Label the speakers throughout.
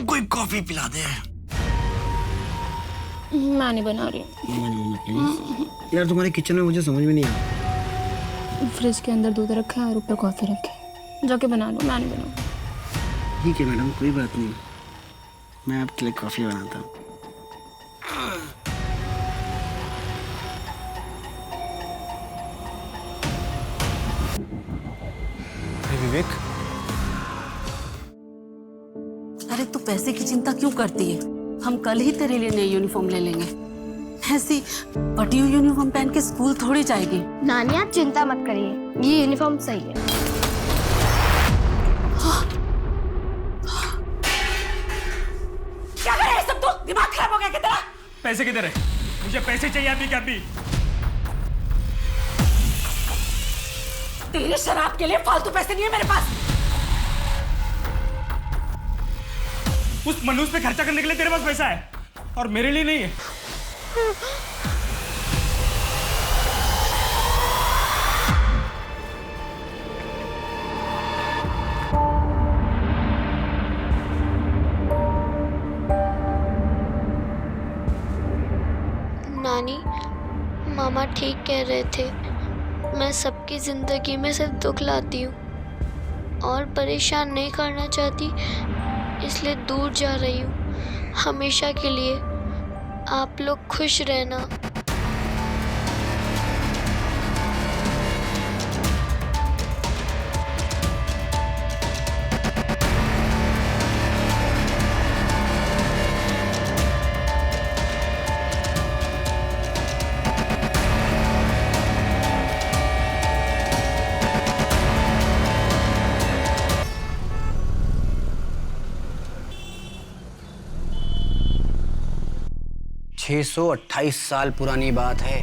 Speaker 1: कोई कॉफी पिला दे।
Speaker 2: मैं नहीं बना रही।
Speaker 1: यार तुम्हारे किचन में मुझे समझ में नहीं आया।
Speaker 2: फ्रिज के अंदर दूध रखा है और ऊपर कॉफी रखी है, जाके बना लो। मैं नहीं बनाऊँ।
Speaker 1: ठीक है मैडम, कोई बात नहीं, मैं आपके लिए कॉफी बनाता हूँ। विवेक,
Speaker 3: अरे तू पैसे की चिंता क्यों करती है? हम कल ही तेरे लिए नई यूनिफॉर्म ले लेंगे। ऐसी फटी हुई यूनिफॉर्म पहन के स्कूल थोड़ी जाएगी।
Speaker 2: नानी आप चिंता मत करिए, ये यूनिफॉर्म सही है।
Speaker 3: क्या कर रहा है सब तू? दिमाग खराब हो गया क्या तेरा?
Speaker 4: पैसे किधर है? मुझे पैसे चाहिए अभी के अभी।
Speaker 3: तेरे शराब के लिए फालतू पैसे नहीं है मेरे पास।
Speaker 4: उस मनुष्य पे खर्चा करने के लिए तेरे पास पैसा है और मेरे लिए नहीं है।
Speaker 5: नानी, मामा ठीक कह रहे थे। मैं सबकी ज़िंदगी में सिर्फ दुख लाती हूँ और परेशान नहीं करना चाहती, इसलिए दूर जा रही हूँ हमेशा के लिए। आप लोग खुश रहना।
Speaker 1: छह 628 साल पुरानी बात है।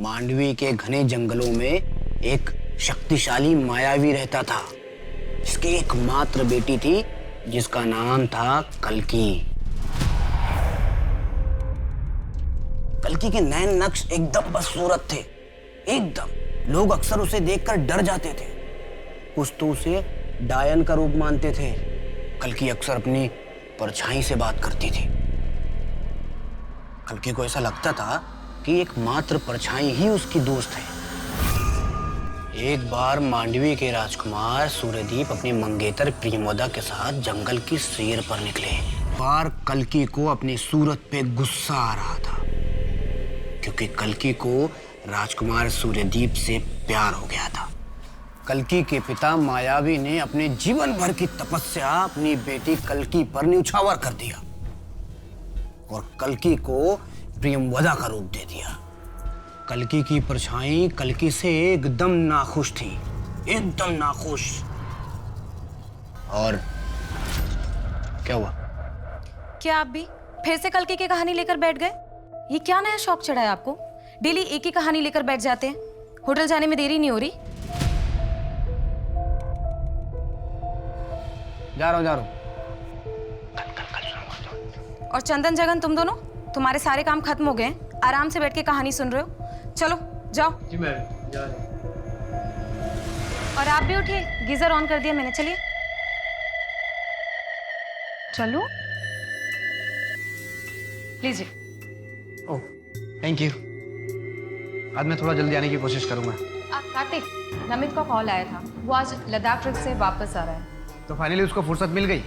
Speaker 1: मांडवी के घने जंगलों में एक शक्तिशाली मायावी रहता था, जिसकी एकमात्र बेटी थी, जिसका नाम था कल्की। कल्की के नैन नक्श एकदम बदसूरत थे, एकदम। लोग अक्सर उसे देखकर डर जाते थे। कुछ तो उसे डायन का रूप मानते थे। कल्की अक्सर अपनी परछाई से बात करती थी। कल्की को ऐसा लगता था कि एकमात्र परछाई ही उसकी दोस्त है। एक बार मांडवी के राजकुमार सूर्यदीप अपनी मंगेतर प्रियमोदा के साथ जंगल की सैर पर निकले। बार कल्की को अपनी सूरत पे गुस्सा आ रहा था, क्योंकि कल्की को राजकुमार सूर्यदीप से प्यार हो गया था। कल्की के पिता मायावी ने अपने जीवन भर की तपस्या अपनी बेटी कल्की पर न्यौछावर कर दिया और कल्की को प्रियमवदा का रूप दे दिया। कल्की की परछाई कल्की से एकदम नाखुश थी, एकदम नाखुश। और क्या हुआ?
Speaker 6: क्या आप भी फिर से कल्की की कहानी लेकर बैठ गए? ये क्या नया शौक चढ़ा है आपको? डेली एक ही कहानी लेकर बैठ जाते हैं। होटल जाने में देरी नहीं हो रही?
Speaker 1: जा रहा हूँ।
Speaker 6: और चंदन जगन, तुम दोनों, तुम्हारे सारे काम खत्म हो गए हैं, आराम से बैठ के कहानी सुन रहे हो। चलो जाओ। जी मैडम, जा रहे हैं। और आप भी उठिए, गीजर ऑन कर दिया मैंने। चलिए चलो, लीजिए।
Speaker 1: Oh thank you. आज मैं थोड़ा जल्दी आने की कोशिश करूंगा।
Speaker 6: कार्तिक, नमित का कॉल आया था, वो आज लद्दाख ट्रिप से वापस आ रहा है।
Speaker 1: तो फाइनली उसको फुर्सत मिल गई।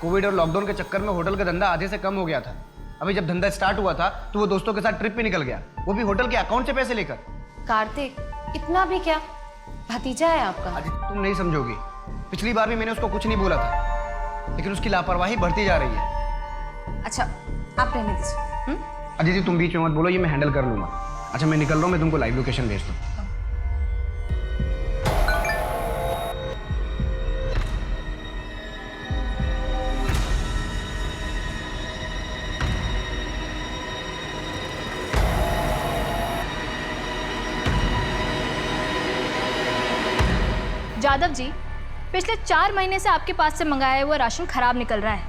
Speaker 1: कोविड और लॉकडाउन के चक्कर में होटल का धंधा आधे से कम हो गया था। अभी जब धंधा स्टार्ट हुआ था तो वो दोस्तों के साथ ट्रिप पे निकल गया, वो भी होटल के अकाउंट से पैसे लेकर।
Speaker 6: कार्तिक, इतना भी क्या? भतीजा है आपका।
Speaker 1: आज तुम नहीं समझोगी। पिछली बार भी मैंने उसको कुछ नहीं बोला था, लेकिन उसकी लापरवाही बढ़ती जा रही है।
Speaker 6: अच्छा, आप रहने दीजिए।
Speaker 1: अदिति तुम बीच में मत बोलो, ये मैं हैंडल कर लूंगा। अच्छा मैं निकल रहा हूँ, मैं तुमको लाइव लोकेशन भेजता हूँ।
Speaker 7: जादव जी, पिछले 4 महीने से आपके पास से मंगाया हुआ राशन खराब निकल रहा है।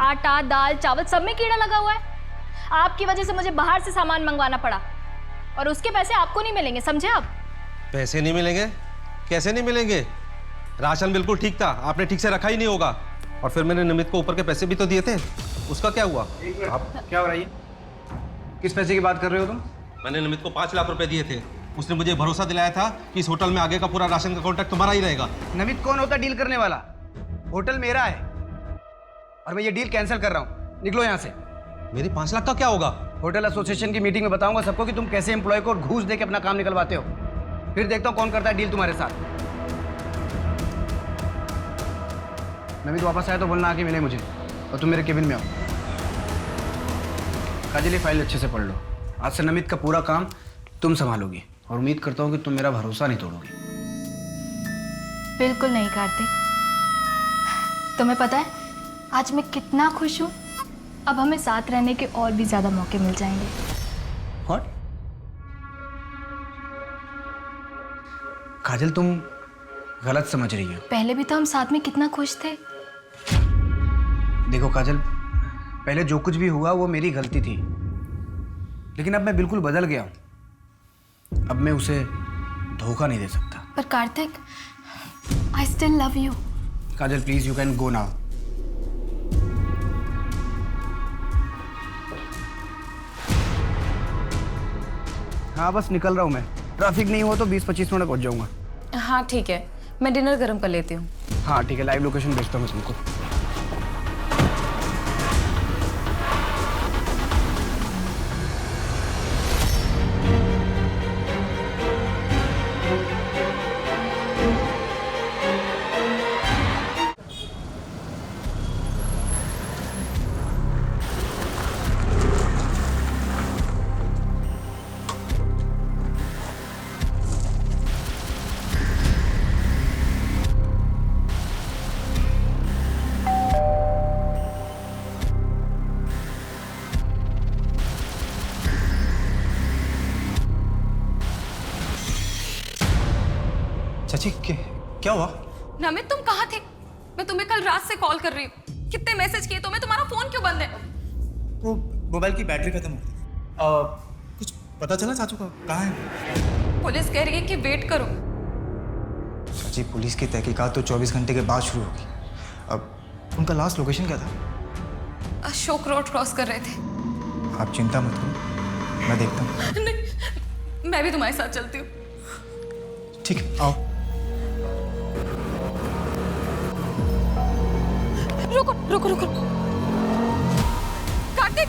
Speaker 7: आटा, दाल, चावल सब में कीड़ा लगा हुआ है। आपकी वजह से मुझे बाहर से सामान मंगवाना पड़ा और उसके पैसे आपको नहीं मिलेंगे, समझे आप?
Speaker 8: पैसे नहीं मिलेंगे? कैसे नहीं मिलेंगे? राशन बिल्कुल ठीक था, आपने ठीक से रखा ही नहीं होगा। और फिर मैंने नमित को ऊपर के पैसे भी तो दिए थे, उसका क्या हुआ?
Speaker 1: आप क्या हो रहा है? किस पैसे की बात कर रहे हो तुम?
Speaker 8: मैंने नमित को 5 लाख रुपए दिए थे। उसने मुझे भरोसा दिलाया था कि इस होटल में आगे का पूरा राशन का कॉन्ट्रैक्ट तुम्हारा ही रहेगा।
Speaker 1: नमित कौन होता डील करने वाला? होटल मेरा है और मैं ये डील कैंसिल कर रहा हूँ। निकलो यहाँ से।
Speaker 8: मेरी 5 लाख का क्या होगा?
Speaker 1: होटल एसोसिएशन की मीटिंग में बताऊंगा सबको कि तुम कैसे एम्प्लॉय को घूस दे के अपना काम निकलवाते हो। फिर देखता हूँ कौन करता है डील तुम्हारे साथ। नमित वापस आया तो बोलना आके मिले मुझे, और तुम मेरे केबिन में आओ। काजल, ये फाइल अच्छे से पढ़ लो। आज से नमित का पूरा काम तुम संभालोगी और उम्मीद करता हूँ कि तुम मेरा भरोसा नहीं तोड़ोगी।
Speaker 2: बिल्कुल नहीं कार्तिक। तुम्हें पता है आज मैं कितना खुश हूँ। अब हमें साथ रहने के और भी ज्यादा मौके मिल जाएंगे।
Speaker 1: What? काजल, तुम गलत समझ रही हो।
Speaker 2: पहले भी तो हम साथ में कितना खुश थे।
Speaker 1: देखो काजल, पहले जो कुछ भी हुआ वो मेरी गलती थी, लेकिन अब मैं बिल्कुल बदल गया हूं। अब मैं उसे धोखा नहीं दे सकता।
Speaker 2: पर Kartik, I still love you.
Speaker 1: Kajal please, you can go now. हाँ बस निकल रहा हूँ मैं। ट्रैफिक नहीं हुआ तो 20-25 मिनट पहुँच जाऊँगा।
Speaker 6: हाँ ठीक है, मैं डिनर गर्म कर लेती हूँ।
Speaker 1: हाँ ठीक है, लाइव लोकेशन भेजता हूँ मैं तुमको।
Speaker 9: चाची क्या हुआ?
Speaker 6: नमित, तुम कहाँ थे? मैं तुम्हें कल रात से कॉल कर रही हूँ। कितने मैसेज किए तुम्हें, तुम्हारा फोन क्यों बंद है?
Speaker 9: वो मोबाइल की बैटरी खत्म हो गई। कुछ पता चला चाचू का कहाँ है?
Speaker 6: पुलिस कह रही है कि वेट करो।
Speaker 9: चाची, पुलिस की तहकीकात तो 24 घंटे के बाद शुरू होगी। अब उनका लास्ट लोकेशन क्या था?
Speaker 6: अशोक रोड क्रॉस कर रहे थे।
Speaker 9: आप चिंता मत करो, मैं देखता हूँ।
Speaker 6: नहीं, मैं भी तुम्हारे साथ चलती हूँ।
Speaker 9: ठीक है, आओ।
Speaker 6: रुको रुको रुको, कार्तिक!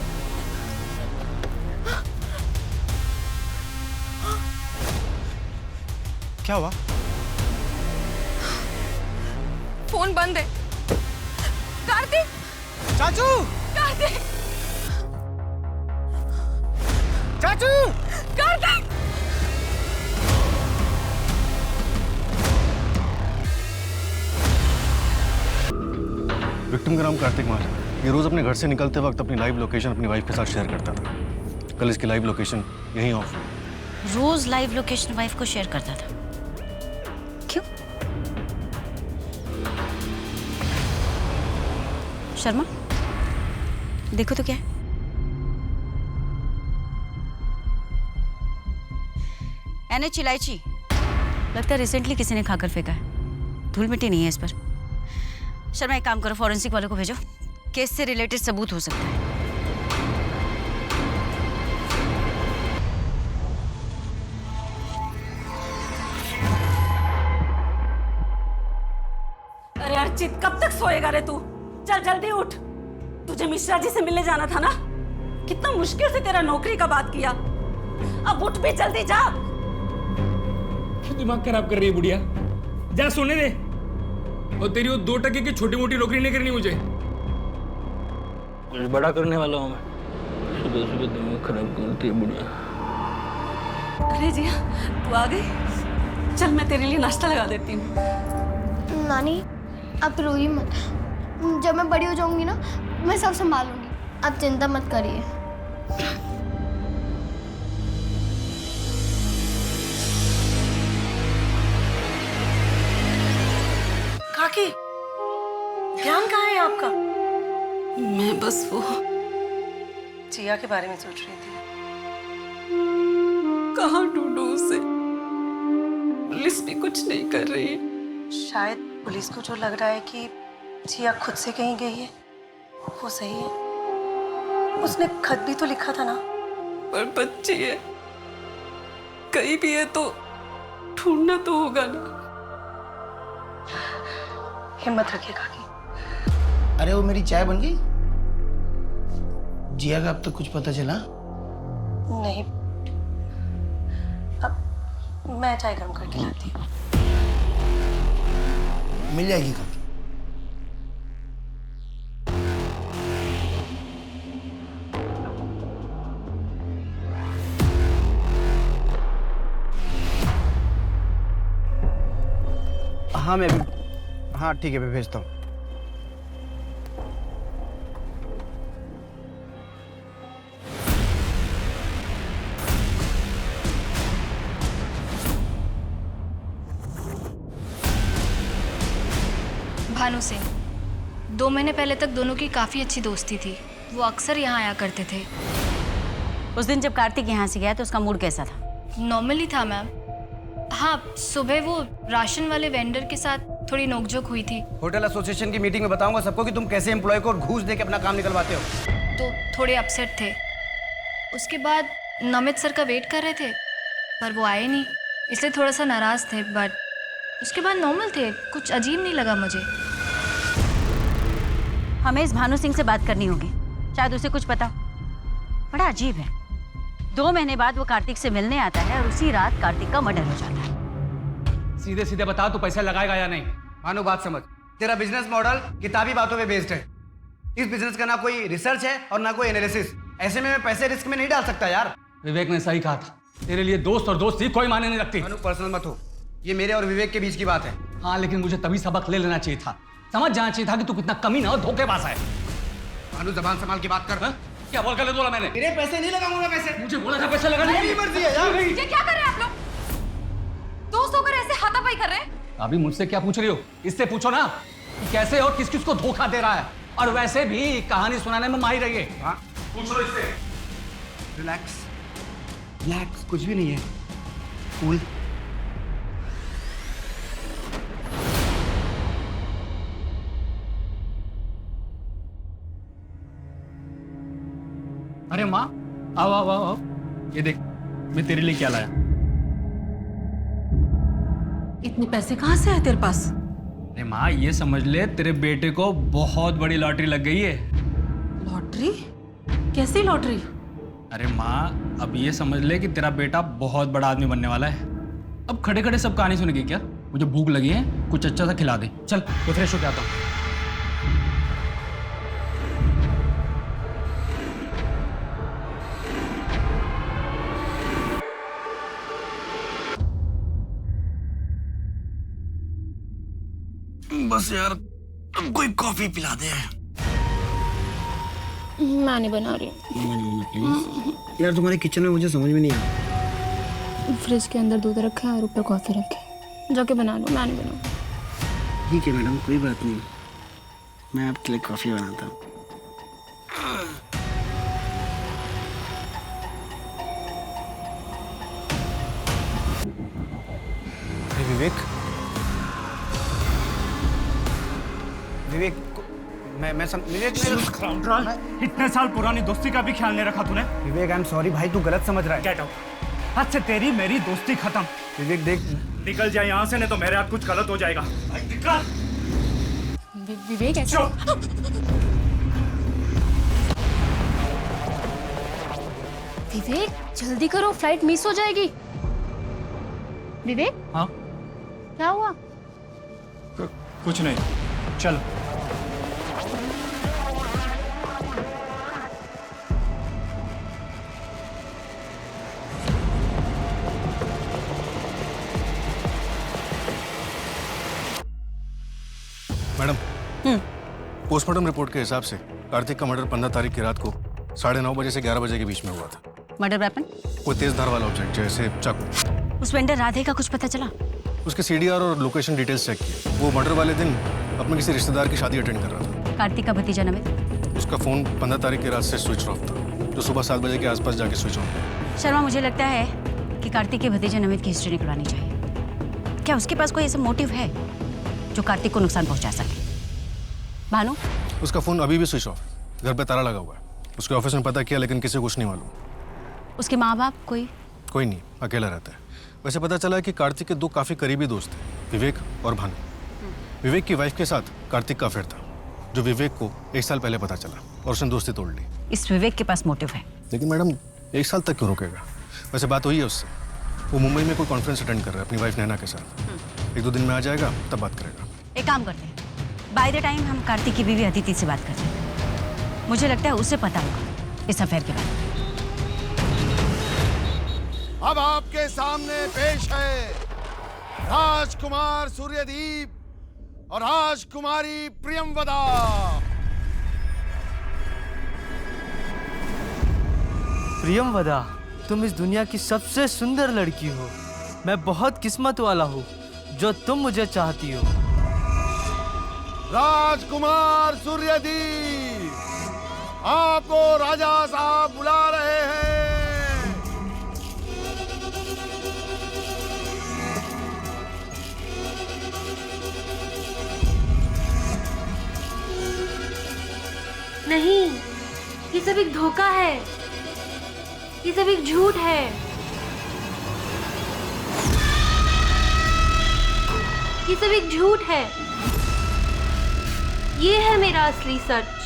Speaker 9: क्या हुआ?
Speaker 6: फोन बंद है। कार्तिक!
Speaker 9: चाचू!
Speaker 6: कार्तिक!
Speaker 9: चाचू!
Speaker 6: कार्तिक!
Speaker 10: विक्टिम का नाम कार्तिक माल है। ये रोज अपने घर से निकलते वक्त अपनी लाइव लोकेशन अपनी वाइफ के साथ शेयर करता था। कल इसकी लाइव लोकेशन यहीं ऑफ हुई।
Speaker 3: रोज लाइव लोकेशन वाइफ को शेयर करता था? क्यों? शर्मा, देखो तो क्या है। NH इलायची लगता है रिसेंटली किसी ने खाकर फेंका है। धूल मिट्टी नहीं है इस पर। शर्मा, एक काम करो, फॉरेंसिक वालों को भेजो। केस से रिलेटेड सबूत हो सकता है।
Speaker 11: अरे अर्चित, कब तक सोएगा रे तू? चल जल्दी उठ। तुझे मिश्रा जी से मिलने जाना था ना? कितना मुश्किल से तेरा नौकरी का बात किया। अब उठ भी, जल्दी जा।
Speaker 4: क्यों दिमाग खराब कर रही है बुढ़िया? जा सोने दे। और तेरी वो 2 टके की छोटी मोटी नौकरी नहीं करनी मुझे।
Speaker 12: कुछ बड़ा करने वाला हूँ मैं। सुबह सुबह दिमाग खराब करती है बुढ़िया।
Speaker 11: अरे जी, तू आ गई। चल मैं तेरे लिए नाश्ता लगा देती हूँ।
Speaker 5: नानी, आप रोइए मत। जब मैं बड़ी हो जाऊंगी ना, मैं सब संभालूंगी। आप चिंता मत करिए।
Speaker 11: काकी, ध्यान कहाँ है आपका?
Speaker 3: मैं बस वो
Speaker 11: जिया के बारे में सोच रही थी।
Speaker 3: कहाँ ढूंढूं उसे? पुलिस भी कुछ नहीं कर रही है।
Speaker 11: शायद पुलिस को जो लग रहा है कि
Speaker 13: जिया खुद से कहीं गई है वो सही है, उसने खत भी तो लिखा था ना।
Speaker 11: पर बच्ची है, कहीं भी है तो ढूंढना तो होगा ना।
Speaker 13: हिम्मत रखिए काकी।
Speaker 1: अरे वो मेरी चाय बन गई? जिया का अब तक कुछ पता चला?
Speaker 13: नहीं, अब मैं चाय गर्म करके लाती हूँ।
Speaker 1: मिल जाएगी काकी। हाँ मैं भी, हाँ ठीक है मैं भेजता हूँ।
Speaker 2: भानु सिंह, 2 महीने पहले तक दोनों की काफ़ी अच्छी दोस्ती थी। वो अक्सर यहाँ आया करते थे।
Speaker 3: उस दिन जब कार्तिक यहाँ से गया तो उसका मूड कैसा था?
Speaker 2: नॉर्मली था मैम। हाँ, सुबह वो राशन वाले वेंडर के साथ थोड़ी नोकझोंक हुई थी।
Speaker 1: होटल एसोसिएशन की मीटिंग में बताऊंगा सबको कि तुम कैसे एम्प्लॉय को घूस दे के अपना काम निकलवाते हो।
Speaker 2: तो थोड़े अपसेट थे। उसके बाद नमित सर का वेट कर रहे थे पर वो आए नहीं, इसलिए थोड़ा सा नाराज़ थे। बट उसके बाद नॉर्मल थे, कुछ अजीब नहीं लगा मुझे।
Speaker 3: हमें इस भानु सिंह से बात करनी होगी, शायद उसे कुछ पता हो। बड़ा अजीब है, 2 महीने बाद वो कार्तिक से मिलने आता है और उसी रात कार्तिक का मर्डर हो जाता है।
Speaker 4: सीधे सीधे बता तू पैसा लगाएगा या नहीं?
Speaker 1: भानु बात समझ, तेरा बिजनेस मॉडल किताबी बातों पे बेस्ड है। इस बिजनेस का ना कोई रिसर्च है और ना कोई एनालिसिस। ऐसे में मैं पैसे रिस्क में नहीं डाल सकता यार।
Speaker 4: विवेक ने सही कहा था, तेरे लिए दोस्त और दोस्ती कोई मायने नहीं रखती।
Speaker 1: भानु पर्सनल मत हो, ये मेरे और विवेक के बीच की बात है।
Speaker 4: हाँ लेकिन मुझे तभी सबक ले लेना चाहिए था, समझ जाना चाहिए था कि तू कितना कमीना और धोखेबाज है।
Speaker 1: भानु जबान संभाल के बात कर।
Speaker 4: हा? क्या बोल कर बोला मैंने?
Speaker 1: तेरे पैसे नहीं लगाऊंगा मैं पैसे।
Speaker 4: मुझे बोला था पैसे लगाने
Speaker 1: मेरी मर्जी है यार।
Speaker 6: ये क्या कर रहे हैं आप लोग? दोस्त होकर ऐसे हाथापाई कर रहे हैं?
Speaker 4: अभी मुझसे क्या पूछ रही हो? इससे पूछो ना कि कैसे और किस किस को धोखा दे रहा है। और वैसे भी कहानी सुनाने में माहिर है ये। हाँ पूछ लो इससे।
Speaker 1: रिलैक्स रिलैक्स, कुछ भी नहीं है, कूल।
Speaker 4: अरे माँ आओ आओ आओ आओ, ये देख मैं तेरे लिए क्या लाया।
Speaker 11: इतने पैसे कहाँ से आए तेरे पास?
Speaker 4: अरे माँ ये समझ ले तेरे बेटे को बहुत बड़ी लॉटरी लग गई है।
Speaker 11: लॉटरी? कैसी लॉटरी?
Speaker 4: अरे माँ अब ये समझ ले कि तेरा बेटा बहुत बड़ा आदमी बनने वाला है। अब खड़े खड़े सब कहानी सुनेगी क्या? मुझे भूख लगी है, कुछ अच्छा सा खिला दे। चल मैं फ्रेश होके आता हूँ।
Speaker 1: बस यार अब कोई कॉफी पिला दे।
Speaker 2: मैं नहीं बना रही हूँ।
Speaker 1: यार तुम्हारे किचन में मुझे समझ में नहीं आया।
Speaker 2: फ्रिज के अंदर दूध रखा है और ऊपर कॉफी रखी है, जाके बना लो। मैं नहीं बनाऊँ।
Speaker 1: ठीक है मैडम, कोई बात नहीं, मैं आपके लिए कॉफी बनाता हूँ। विवेक विवेक विवेक
Speaker 14: इतने साल पुरानी दोस्ती का भी ख्याल नहीं रखा तूने।
Speaker 1: विवेक आई एम सॉरी भाई, तू गलत समझ रहा है।
Speaker 14: Get out. आज से तेरी मेरी दोस्ती खत्म।
Speaker 1: विवेक देख,
Speaker 14: निकल जाए यहाँ से, नहीं तो मेरे हाथ कुछ गलत हो जाएगा। भाई निकल।
Speaker 2: विवेक ऐसे विवेक जल्दी करो, फ्लाइट मिस हो जाएगी। विवेक
Speaker 14: हाँ
Speaker 2: क्या हुआ?
Speaker 14: कुछ नहीं, चलो।
Speaker 10: मैडम पोस्टमार्टम रिपोर्ट के हिसाब से कार्तिक का मर्डर 15 तारीख की रात को 9:30 बजे से 11 बजे के बीच में हुआ था।
Speaker 3: Murder weapon?
Speaker 10: कोई तेज धार वाला ऑब्जेक्ट जैसे चाकू।
Speaker 3: उस वेंडर राधे का कुछ पता चला?
Speaker 10: उसके सीडीआर और लोकेशन डिटेल्स चेक किए। वो मर्डर वाले दिन अपने किसी रिश्तेदार की शादी अटेंड कर रहा था।
Speaker 3: कार्तिक का भतीजा नमित?
Speaker 10: उसका फोन 15 तारीख की रात से स्विच ऑफ था, जो सुबह 7 बजे के आसपास जाके स्विच ऑन हुआ।
Speaker 3: शर्मा मुझे लगता है कि कार्तिक के भतीजे नमित की हिस्ट्री निकलवानी चाहिए। क्या उसके पास कोई ऐसा मोटिव है जो कार्तिक को नुकसान पहुंचा सके? भानु?
Speaker 10: उसका फ़ोन अभी भी स्विच ऑफ है, घर पे ताला लगा हुआ है। उसके ऑफिस में पता किया लेकिन किसी को कुछ नहीं मालूम।
Speaker 3: उसके माँ बाप कोई?
Speaker 10: कोई नहीं, अकेला रहता है। वैसे पता चला है कि कार्तिक के 2 काफ़ी करीबी दोस्त हैं, विवेक और भानु। विवेक की वाइफ के साथ कार्तिक का अफेयर था, जो विवेक को 1 साल पहले पता चला और उसने दोस्ती तोड़ ली।
Speaker 3: इस विवेक के पास मोटिव है।
Speaker 10: लेकिन मैडम 1 साल तक क्यों रुकेगा? वैसे बात हुई है उससे, वो मुंबई में कोई कॉन्फ्रेंस अटेंड कर रहा है अपनी वाइफ नैना के साथ। 1-2 दिन में आ जाएगा, तब बात करेगा।
Speaker 3: एक काम करते हैं, बाय द टाइम हम कार्तिक की बीवी अदिति से बात करते हैं। मुझे लगता है उसे पता होगा इस अफेयर के बारे में।
Speaker 15: अब आपके सामने पेश है राजकुमार सूर्यदीप और राजकुमारी प्रियमवदा।
Speaker 16: प्रियमवदा, तुम इस दुनिया की सबसे सुंदर लड़की हो। मैं बहुत किस्मत वाला हूँ जो तुम मुझे चाहती हो।
Speaker 15: राजकुमार सूर्यदीप, आपको राजा साहब बुला रहे हैं।
Speaker 5: नहीं, ये सब एक धोखा है, ये सब एक झूठ है। ये सब एक झूठ है। ये है मेरा असली सच।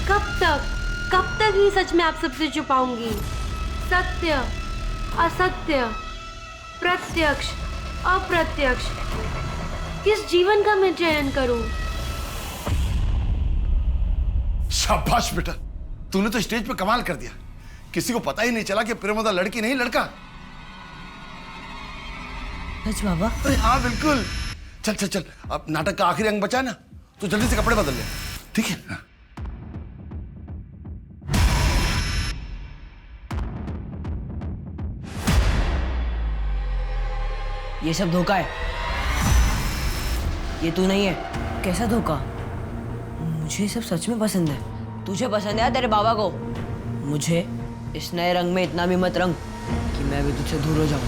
Speaker 5: कब तक ही सच मैं आप सबसे छुपाऊंगी? सत्य, असत्य, प्रत्यक्ष, अप्रत्यक्ष, किस जीवन का मैं चयन करूं?
Speaker 15: शाबाश बेटा, तूने तो स्टेज पे कमाल कर दिया। किसी को पता ही नहीं चला कि प्रियमवदा लड़की नहीं लड़का।
Speaker 3: सच बाबा?
Speaker 15: अरे हाँ बिल्कुल। चल चल चल, अब नाटक का आखिरी अंग बचा है ना, तो जल्दी से कपड़े बदल ले, ठीक है? हाँ।
Speaker 17: ये सब धोखा है, ये तू नहीं है। कैसा धोखा? मुझे सब सच में पसंद है। तुझे पसंद है तेरे बाबा को? मुझे इस नए रंग में इतना भी मत रंग कि मैं भी तुझसे दूर हो जाऊं।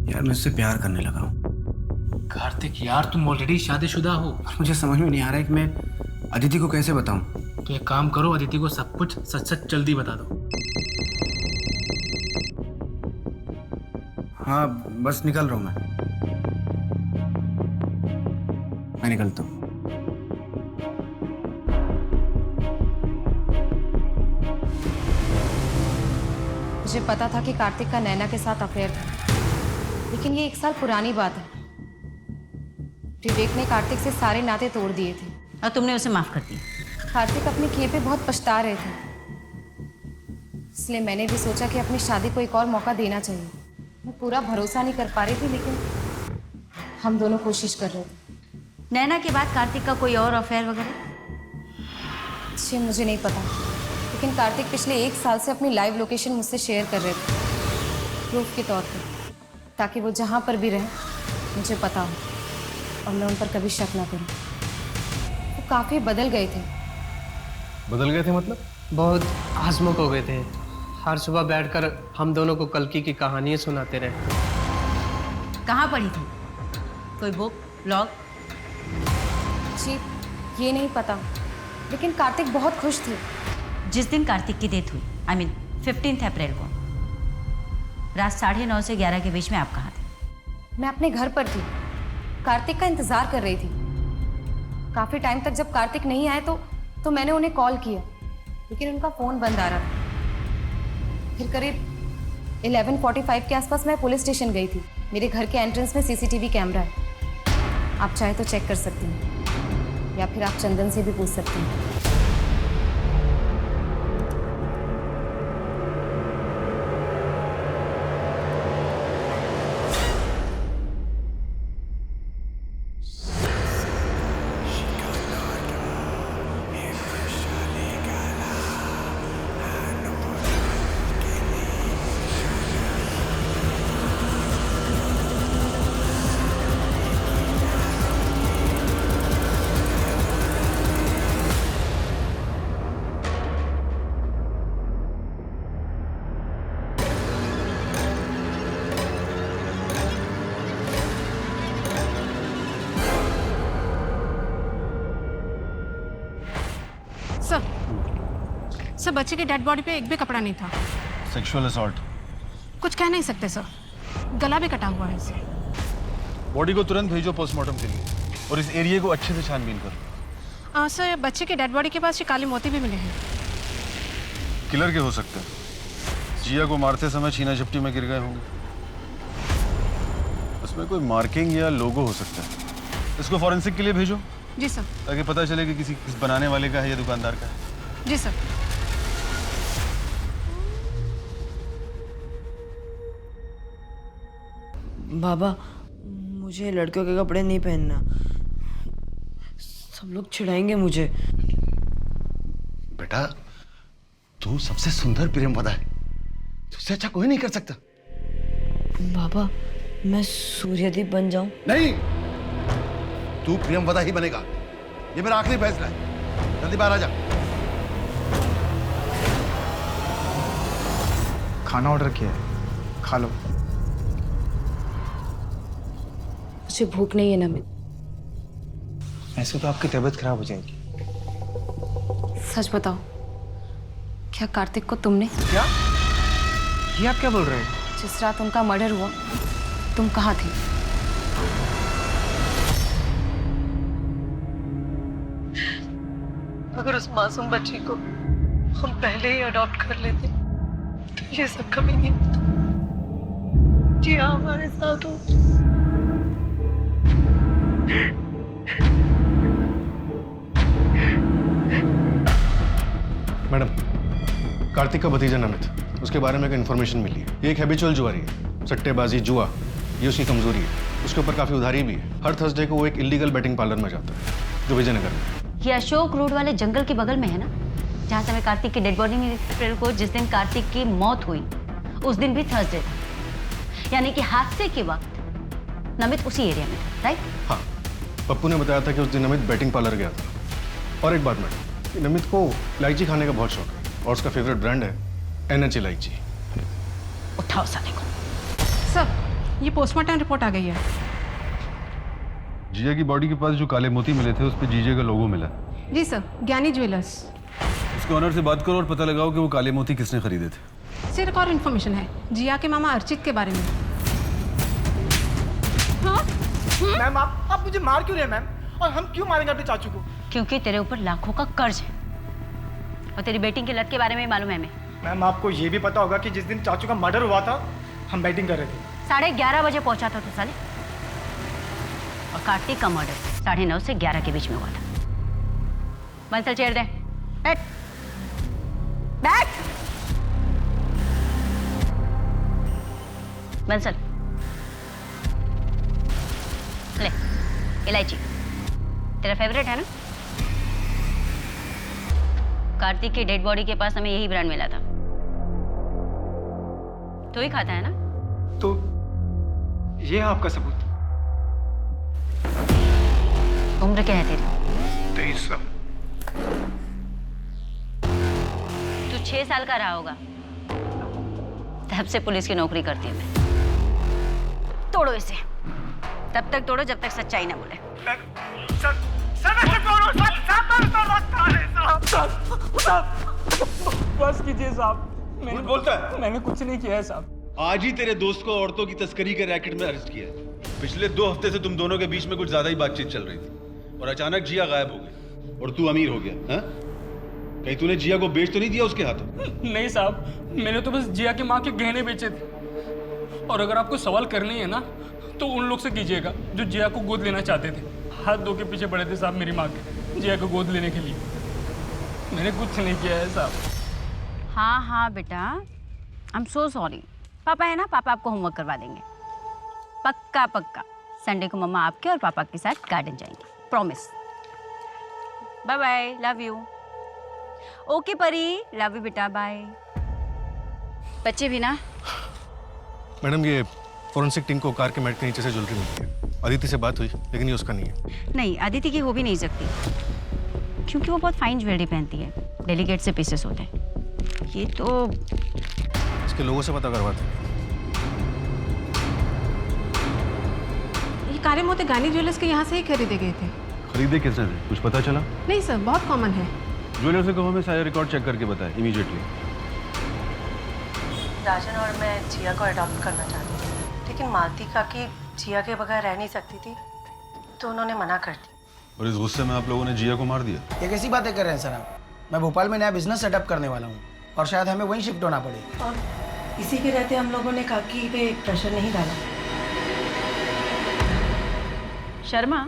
Speaker 1: यार मैं उससे प्यार करने लगा हूँ।
Speaker 4: कार्तिक यार, तुम ऑलरेडी शादीशुदा हो।
Speaker 1: मुझे समझ में नहीं आ रहा है कि मैं अदिति को कैसे बताऊं।
Speaker 4: तो एक काम करो, अदिति को सब कुछ सच सच जल्दी बता दो।
Speaker 1: हाँ बस निकल रहा हूँ मैं निकलता हूँ।
Speaker 6: मुझे पता था कि कार्तिक का नैना के साथ अफेयर था, लेकिन ये 1 साल पुरानी बात है। विवेक ने कार्तिक से सारे नाते तोड़ दिए थे
Speaker 3: और तुमने उसे माफ कर दिया।
Speaker 6: कार्तिक अपने किए पे बहुत पछता रहे थे, इसलिए मैंने भी सोचा कि अपनी शादी को एक और मौका देना चाहिए। मैं पूरा भरोसा नहीं कर पा रही थी, लेकिन हम दोनों कोशिश कर रहे थे।
Speaker 3: नैना के बाद कार्तिक का कोई और अफेयर वगैरह?
Speaker 6: जी मुझे नहीं पता, लेकिन कार्तिक पिछले 1 साल से अपनी लाइव लोकेशन मुझसे शेयर कर रहे थे, प्रूफ के तौर पे, ताकि वो जहाँ पर भी रहें मुझे पता हो और मैं उन पर कभी शक ना करूं। वो काफ़ी बदल गए थे।
Speaker 10: बदल गए थे मतलब?
Speaker 16: बहुत हंसमुख हो गए थे। हर सुबह बैठकर हम दोनों को कल्कि की कहानियाँ सुनाते रहे।
Speaker 3: कहाँ पढ़ी थी? कोई बुक, ब्लॉग?
Speaker 6: जी ये नहीं पता, लेकिन कार्तिक बहुत खुश थे।
Speaker 3: जिस दिन कार्तिक की डेथ हुई, I mean 15 अप्रैल को, रात 9:30 से 11 के बीच में आप कहाँ थे?
Speaker 6: मैं अपने घर पर थी, कार्तिक का इंतज़ार कर रही थी। काफ़ी टाइम तक जब कार्तिक नहीं आए तो मैंने उन्हें कॉल किया, लेकिन उनका फ़ोन बंद आ रहा था। फिर करीब 11:45 के आसपास मैं पुलिस स्टेशन गई थी। मेरे घर के एंट्रेंस में CCTV कैमरा है, आप चाहे तो चेक कर सकती हैं, या फिर आप चंदन से भी पूछ सकती हैं।
Speaker 18: सर बच्चे की डेड बॉडी पे एक भी कपड़ा नहीं था।
Speaker 10: Sexual assault.
Speaker 18: कुछ कह नहीं सकते सर, गला भी कटा हुआ है इसे।
Speaker 10: बॉडी को तुरंत भेजो पोस्टमार्टम के लिए और इस एरिया को अच्छे से छानबीन करो।
Speaker 18: सर बच्चे के डेड बॉडी के पास ये काले मोती भी मिले हैं।
Speaker 10: किलर के हो सकते हैं, जिया को मारते समय छीना झपटी में गिर गए होंगे। उसमें कोई मार्किंग या लोगो हो सकता है। इसको फॉरेंसिक के लिए भेजो।
Speaker 18: जी सर।
Speaker 10: ताकि पता चले कि किसी बनाने वाले का है या दुकानदार का है।
Speaker 18: जी सर।
Speaker 17: बाबा मुझे लड़कियों के कपड़े नहीं पहनना, सब लोग चिढ़ाएंगे मुझे।
Speaker 15: बेटा तू सबसे सुंदर प्रेमवदा है, तुझसे अच्छा कोई नहीं कर सकता।
Speaker 17: बाबा मैं सूर्यदीप बन जाऊं?
Speaker 15: नहीं, तू प्रेमवदा ही बनेगा, ये मेरा आखिरी फैसला है। जल्दी बाहर आ जा।
Speaker 9: खाना ऑर्डर किया है, खा लो।
Speaker 6: मुझे भूख नहीं है नमित।
Speaker 9: ऐसे तो आपकी तबीयत खराब हो जाएगी।
Speaker 6: सच बताओ, क्या कार्तिक को तुमने?
Speaker 9: क्या? ये आप क्या बोल रहे हैं?
Speaker 6: जिस रात उनका मर्डर हुआ तुम कहाँ थे?
Speaker 13: अगर उस मासूम बच्ची को हम पहले ही अडॉप्ट कर लेते तो ये सब कभी नहीं होता। जी हाँ, हमारे साथ हो।
Speaker 10: मैडम, कार्तिक का भतीजा नमित, उसके बारे में एक इन्फॉर्मेशन मिली है। ये एक हैबिचुअल जुआरी है, सट्टेबाजी जुआ ये उसकी कमजोरी है। उसके ऊपर काफी उधारी भी है। हर थर्सडे को वो एक इलीगल बेटिंग पार्लर में जाता है जो विजयनगर में।
Speaker 3: ये अशोक रोड वाले जंगल के बगल में है ना, जहाँ समय कार्तिक की डेड बॉडी मिली अप्रैल को, जिस दिन कार्तिक की मौत हुई उस दिन भी थर्सडे था, यानी कि हादसे के वक्त नमित उसी एरिया में था, राइट?
Speaker 10: हाँ, पप्पू ने बताया था कि उस दिन नमित बैटिंग पार्लर गया था। और एक बात मैडम, कि नमित को इलायची खाने का बहुत शौक है और उसका फेवरेट ब्रांड है NH इलायची।
Speaker 3: उठाओ साले को।
Speaker 18: सर ये पोस्टमार्टम रिपोर्ट आ गई है।
Speaker 10: जिया की बॉडी के पास जो काले मोती मिले थे उस पर जीजे का लोगो मिला।
Speaker 18: जी सर, ज्ञानी ज्वेलर्स।
Speaker 10: उसके ऑनर से बात करो और पता लगाओ कि वो काले मोती किसने खरीदे थे।
Speaker 18: सिर्फ और इन्फॉर्मेशन है जिया के मामा अर्चित के बारे में। हाँ?
Speaker 16: मैम आप मुझे मार क्यों रहे हैं मैम? और हम क्यों मारेंगे अपने चाचू को?
Speaker 3: क्योंकि तेरे ऊपर लाखों का कर्ज है और तेरी बेटिंग की लत के बारे में मालूम है हमें।
Speaker 16: मैम आपको ये भी पता होगा कि जिस दिन चाचू का मर्डर हुआ था हम बैटिंग कर रहे थे।
Speaker 3: 11:30 बजे पहुंचा था तू साले, और कार्तिक का मर्डर 9:30 से 11 के बीच में हुआ था। बंसल चेयर दे। बैठ बैठ। बंसल ले, इलायची तेरा फेवरेट है ना? कार्तिक की डेड बॉडी के पास हमें यही ब्रांड मिला था। तो ही खाता है ना?
Speaker 16: तो ये है आपका सबूत?
Speaker 3: उम्र क्या है तेरी?
Speaker 16: 23 साल।
Speaker 3: तू 6 साल का रहा होगा तब से पुलिस की नौकरी करती है मैं। तोड़ो इसे, तब तक तोड़ो जब तक सच्चाई ना बोले।
Speaker 4: बस कीजिए साहब,
Speaker 8: झूठ बोलता है?
Speaker 4: मैंने कुछ नहीं किया है साहब।
Speaker 8: आज ही तेरे दोस्त को औरतों की तस्करी के रैकेट में अरेस्ट किया है। पिछले 2 हफ्ते से तुम दोनों के बीच में कुछ ज्यादा ही बातचीत चल रही थी और अचानक जिया गायब हो गई और तू अमीर हो गया। हाँ? कहीं तूने जिया को बेच तो नहीं दिया उसके हाथों?
Speaker 4: नहीं साहब, मैंने तो बस जिया की माँ के गहने बेचे थे। और अगर आपको सवाल करनी है ना तो उन लोग से कीजिएगा जो जिया को गोद लेना चाहते थे। हाथ धो के पीछे पड़े थे साहब मेरी माँ के, जिया को गोद लेने के लिए। मैंने कुछ नहीं किया है साहब।
Speaker 3: हाँ हाँ बेटा, आई एम सो सॉरी। पापा है ना, पापा आपको होमवर्क करवा देंगे। पक्का पक्का संडे को मम्मा आपके और पापा के साथ गार्डन जाएंगे, promise. Bye bye, love you. Okay Pari, love you बेटा, बाय। बच्चे भी ना।
Speaker 10: मैडम ये फॉरेंसिक टीम को कार के मैट के नीचे से ज्वेलरी मिलती है। अदिति से बात हुई लेकिन ये उसका नहीं है।
Speaker 3: नहीं, अदिति की हो भी नहीं सकती क्योंकि वो बहुत फाइन ज्वेलरी पहनती है, डेलीकेट से पीसेस होते हैं। ये तो
Speaker 10: इसके लोगों से पता करवाते हैं।
Speaker 18: ये काले मोती गानी ज्वेलर्स के यहाँ से ही खरीदे गए थे।
Speaker 10: खरीदे किसने थे, कुछ पता चला?
Speaker 18: नहीं सर, बहुत कॉमन है।
Speaker 8: ज्वेलर से कहो हमें सारे रिकॉर्ड चेक करके बताए इमीडिएटली।
Speaker 13: राजन और मैं जिया को अडॉप्ट करना चाहती थी, लेकिन मालती काकी जिया के बगैर रह नहीं सकती थी, तो उन्होंने मना कर दी।
Speaker 8: और इस गुस्से में आप लोगों ने जिया को मार दिया?
Speaker 19: ये कैसी बातें कर रहे हैं सर आप? मैं भोपाल में नया बिजनेस सेटअप करने वाला हूँ और शायद हमें वहीं शिफ्ट होना पड़े।
Speaker 13: और इसी के रहते हम लोगों ने काकी पे प्रेशर नहीं डाला।
Speaker 3: शर्मा,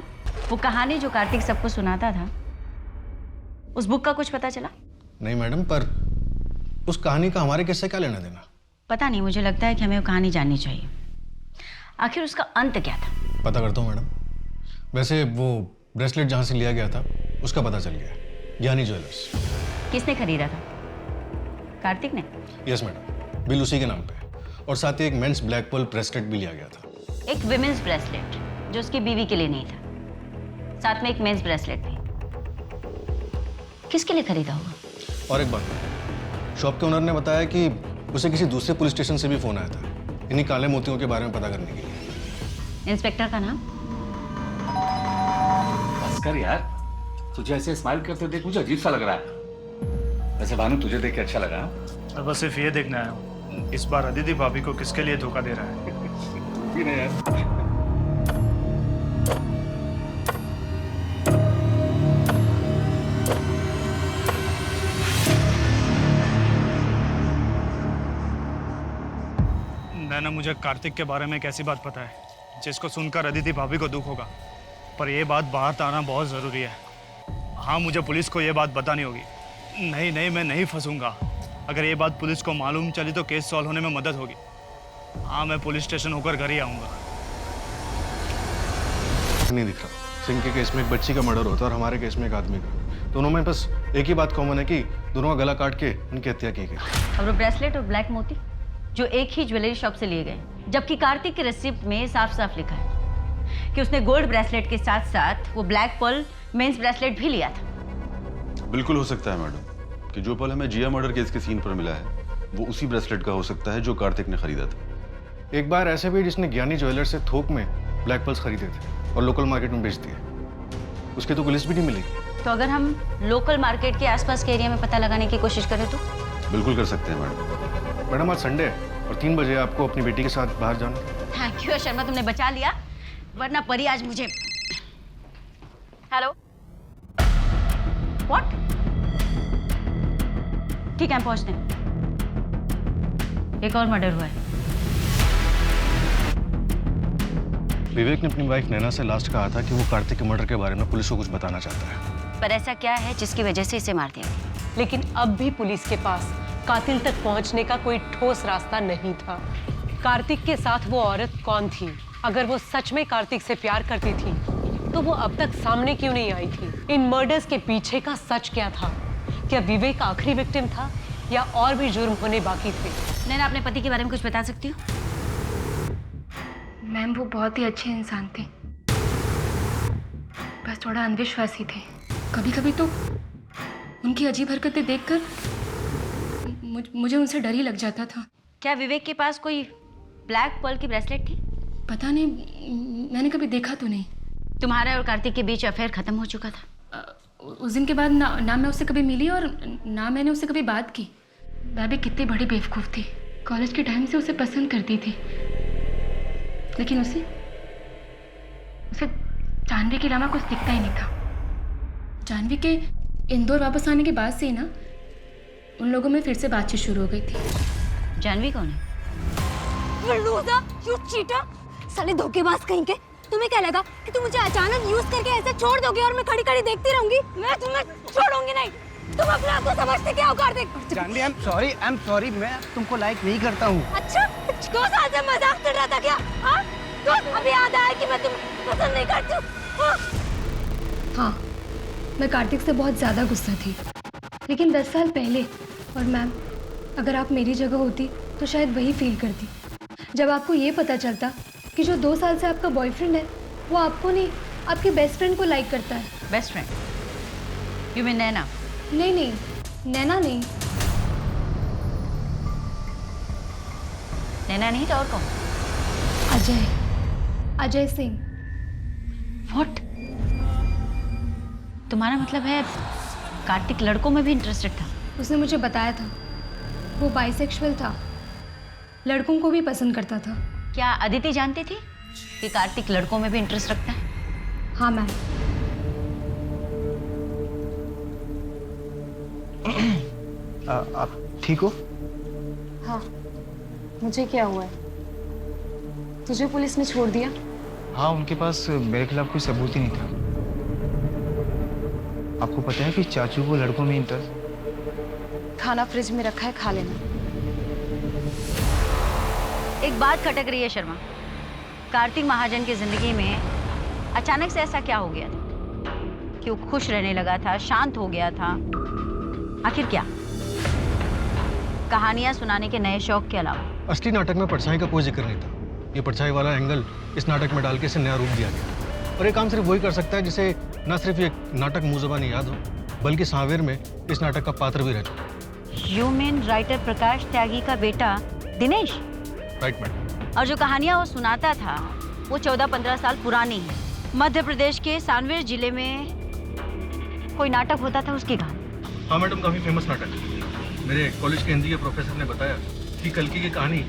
Speaker 3: वो कहानी जो कार्तिक सबको सुनाता था, उस बुक का कुछ पता चला?
Speaker 10: नहीं मैडम, पर उस कहानी का हमारे किससे क्या लेना देना?
Speaker 3: पता नहीं, मुझे लगता है कि हमें वो कहानी जाननी चाहिए। आखिर उसका अंत क्या था?
Speaker 10: पता करता हूँ मैडम। वैसे वो ब्रेसलेट जहाँ से लिया गया था उसका पता चल गया, ज्ञानी ज्वेलर्स।
Speaker 3: किसने खरीदा था? कार्तिक ने?
Speaker 10: यस मैडम, बिल उसी के नाम पे, और साथ ही एक मेंस ब्लैक पर्ल ब्रेसलेट भी लिया गया था।
Speaker 3: एक विमेंस ब्रेसलेट जो उसकी बीवी के लिए नहीं था, साथ में एक मेंस ब्रेसलेट भी। किसके लिए खरीदा होगा?
Speaker 10: और एक बात, शॉप के ओनर ने बताया कि उसे किसी दूसरे पुलिस स्टेशन से भी फोन आया था इन्हीं काले मोतियों के बारे में पता करने के लिए।
Speaker 3: इंस्पेक्टर का नाम?
Speaker 20: बस कर यार, तुझे ऐसे स्माइल करते देख मुझे अजीब सा लग रहा है। वैसे भानु तुझे देख के अच्छा लगा?
Speaker 14: अब बस सिर्फ ये देखना है इस बार अदिति भाभी को किसके लिए धोखा दे रहा है।
Speaker 20: भी नहीं यार।
Speaker 14: नैना, मुझे कार्तिक के बारे में एक ऐसी बात पता है जिसको सुनकर अदिति भाभी को दुख होगा, पर यह बात बाहर आना बहुत ज़रूरी है। हाँ, मुझे पुलिस को यह बात बतानी होगी। नहीं, मैं नहीं फंसूंगा। अगर ये बात पुलिस को मालूम चली तो केस सॉल्व होने में मदद होगी। हाँ, मैं पुलिस स्टेशन होकर घर ही आऊँगा।
Speaker 10: नहीं दिख रहा। सिंह के केस में एक बच्ची का मर्डर होता है और हमारे केस में एक आदमी का। दोनों में बस एक ही बात कॉमन है कि दोनों का गला काट के उनकी हत्या की गई।
Speaker 3: और वो ब्रेसलेट और ब्लैक मोती जो एक ही ज्वेलरी शॉप से लिए गए, जबकि कार्तिक की रिसिप्ट में साफ साफ लिखा है कि उसने गोल्ड ब्रेसलेट के साथ साथ वो ब्लैक पर्ल मेंस ब्रेसलेट भी लिया था।
Speaker 8: बिल्कुल हो सकता है मैडम कि जो पल हमें जिया मर्डर केस के सीन पर मिला है वो उसी ब्रेसलेट का हो सकता है जो कार्तिक ने खरीदा था।
Speaker 10: एक बार ऐसे भी जिसने ज्ञानी ज्वेलर से थोक में ब्लैक पर्ल्स खरीदे थे और लोकल मार्केट में बेच दिए, उसकी तो कोई लिस्ट भी नहीं मिलेगी।
Speaker 3: तो अगर हम लोकल मार्केट के आसपास के एरिया में पता लगाने की कोशिश करें तो?
Speaker 8: बिल्कुल कर सकते हैं मैडम।
Speaker 10: मैडम, आज संडे है और 3 बजे आपको अपनी बेटी के साथ बाहर जाना।
Speaker 3: थैंक यू शर्मा, तुमने बचा लिया, वरना परी आज मुझे। Hello, what? ठीक है, हम पहुंचते हैं। एक और मर्डर हुआ है।
Speaker 10: विवेक ने अपनी वाइफ नैना से लास्ट कहा था कि वो कार्तिक के मर्डर के बारे में पुलिस को कुछ बताना चाहता है।
Speaker 3: पर ऐसा क्या है जिसकी वजह से इसे मार दिया?
Speaker 13: लेकिन अब भी पुलिस के पास कातिल तक पहुंचने का कोई ठोस रास्ता नहीं था। कार्तिक के साथ वो औरत कौन थी? अगर वो सच में कार्तिक से प्यार करती थी तो वो अब तक सामने क्यों नहीं आई थी? इन मर्डर्स के पीछे का सच क्या था? क्या विवेक आखिरी विक्टिम था या और भी जुर्म होने बाकी थे?
Speaker 3: नैना, अपने पति के बारे में कुछ बता सकती हो?
Speaker 2: मैम, वो बहुत ही अच्छे इंसान थे, बस थोड़ा अंधविश्वासी थे। कभी कभी तो उनकी अजीब हरकतें देखकर मुझे उनसे डर ही लग जाता था।
Speaker 3: क्या विवेक के पास कोई ब्लैक पर्ल की ब्रेसलेट थी?
Speaker 2: पता नहीं, मैंने कभी देखा तो नहीं।
Speaker 3: तुम्हारा और कार्तिक के बीच अफेयर खत्म हो चुका था?
Speaker 2: उस दिन के बाद ना मैं उससे कभी मिली और ना मैंने उससे कभी बात की। मैं भी कितनी बड़ी बेवकूफ़ थी, कॉलेज के टाइम से उसे पसंद करती थी, लेकिन उसे जानवी के अलावा कुछ दिखता ही नहीं था। जानवी के इंदौर वापस आने के बाद से ही ना उन लोगों में फिर से बातचीत शुरू हो गई थी।
Speaker 3: जानवी कौन है?
Speaker 21: You loser, you cheater, साले धोखेबाज कहीं के। तुम्हें क्या लगा कि तुम मुझे अचानक यूज करके ऐसे छोड़ दोगे और मैं खड़ी खड़ी देखती रहूंगी? मैं तुम्हें छोड़ूंगी नहीं। तुम अपने आप को समझते क्या हो Kartik?
Speaker 19: Janvi, I am sorry, मैं तुमको लाइक नहीं करता हूँ।
Speaker 21: अच्छा, 2 साल से मजाक कर रहा था क्या? हाँ, तो अभी याद आया कि मैं तुम्हें पसंद नहीं करती हूँ।
Speaker 2: हाँ, मैं कार्तिक से बहुत ज़्यादा गुस्सा थी, लेकिन 10 साल पहले। और मैम, अगर आप मेरी जगह होती तो शायद वही फील करती। जब आपको ये पता चलता कि जो 2 साल से आपका बॉयफ्रेंड है वो आपको नहीं, आपके बेस्ट फ्रेंड को लाइक करता है।
Speaker 3: Best friend? यू मीन नैना?
Speaker 2: नहीं, नैना नहीं।
Speaker 3: नैना नहीं तो और कौन?
Speaker 2: अजय सिंह।
Speaker 3: व्हाट? तुम्हारा मतलब है कार्तिक लड़कों में भी इंटरेस्टेड था?
Speaker 2: उसने मुझे बताया था वो बाइसेक्सुअल था, लड़कों को भी पसंद करता था।
Speaker 3: क्या अदिति जानती थी कि कार्तिक लड़कों में भी इंटरेस्ट रखता है?
Speaker 2: हाँ मैम।
Speaker 9: आप ठीक हो?
Speaker 6: हाँ, मुझे क्या हुआ है? तुझे पुलिस ने छोड़ दिया?
Speaker 9: हाँ, उनके पास मेरे खिलाफ कोई सबूत ही नहीं था। आपको पता है कि चाचू को लड़कों में इंटरेस्ट?
Speaker 6: खाना फ्रिज में रखा है, खा लेना।
Speaker 3: एक बात खटक रही है शर्मा, कार्तिक महाजन की जिंदगी में अचानक से ऐसा क्या हो गया था कि वो खुश रहने लगा था, शांत हो गया था? आखिर क्या? कहानियां सुनाने के नए शौक के अलावा
Speaker 10: असली नाटक में परछाई का कोई जिक्र नहीं था। ये परछाई वाला एंगल इस नाटक में डाल के इसे नया रूप दिया गया। और ये काम सिर्फ वही कर सकता है जिसे न सिर्फ ये नाटक मुंह ज़बानी याद हो, बल्कि सांवेर में इस नाटक का पात्र भी रह चुका।
Speaker 3: यू मीन राइटर प्रकाश त्यागी का बेटा दिनेश?
Speaker 10: Right madam.
Speaker 3: और जो कहानियां वो सुनाता था वो 14-15 साल पुरानी है। मध्य प्रदेश के सांवेर जिले में कोई नाटक होता था, उसकी कहानी।
Speaker 10: हाँ मैडम, काफ़ी फेमस नाटक है। मेरे कॉलेज के हिंदी के प्रोफेसर ने बताया कि कल्कि की कहानी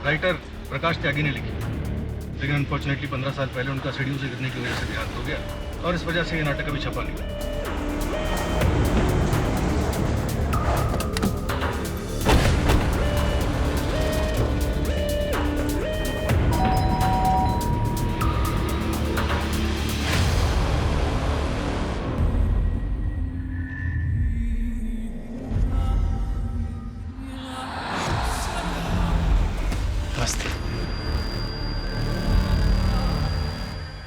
Speaker 10: राइटर प्रकाश त्यागी ने लिखी, लेकिन अनफॉर्चुनेटली 15 साल पहले उनका सीढ़ियों से गिरने की वजह से देहांत हो गया और इस वजह से ये नाटक अभी छपा नहीं।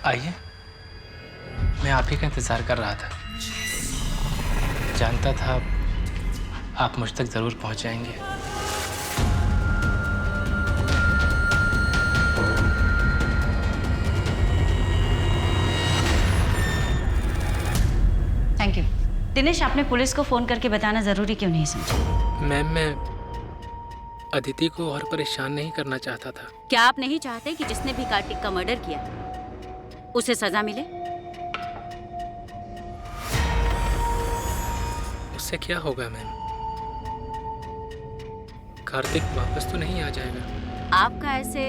Speaker 7: आइए, मैं आप ही का इंतज़ार कर रहा था। जानता था आप मुझ तक ज़रूर पहुंच जाएंगे।
Speaker 3: Thank you. दिनेश, आपने पुलिस को फ़ोन करके बताना ज़रूरी क्यों नहीं समझा?
Speaker 7: मैम, मैं अदिति को और परेशान नहीं करना चाहता था।
Speaker 3: क्या आप नहीं चाहते कि जिसने भी कार्तिक का मर्डर किया उसे सजा मिले?
Speaker 7: उससे क्या होगा मैम? कार्तिक वापस तो नहीं आ जाएगा।
Speaker 3: आपका ऐसे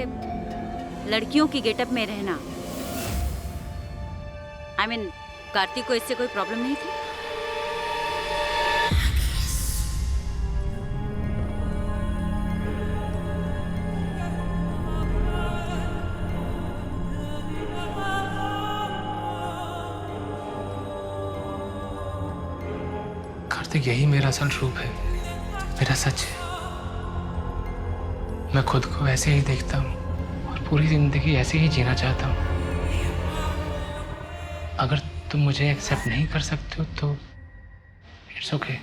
Speaker 3: लड़कियों की गेटअप में रहना, I mean, कार्तिक को इससे कोई प्रॉब्लम नहीं थी?
Speaker 7: कार्तिक यही मेरा असल रूप है, मेरा सच है। मैं खुद को ऐसे ही देखता हूँ और पूरी जिंदगी ऐसे ही जीना चाहता हूँ। अगर तुम मुझे एक्सेप्ट नहीं कर सकते हो तो it's okay.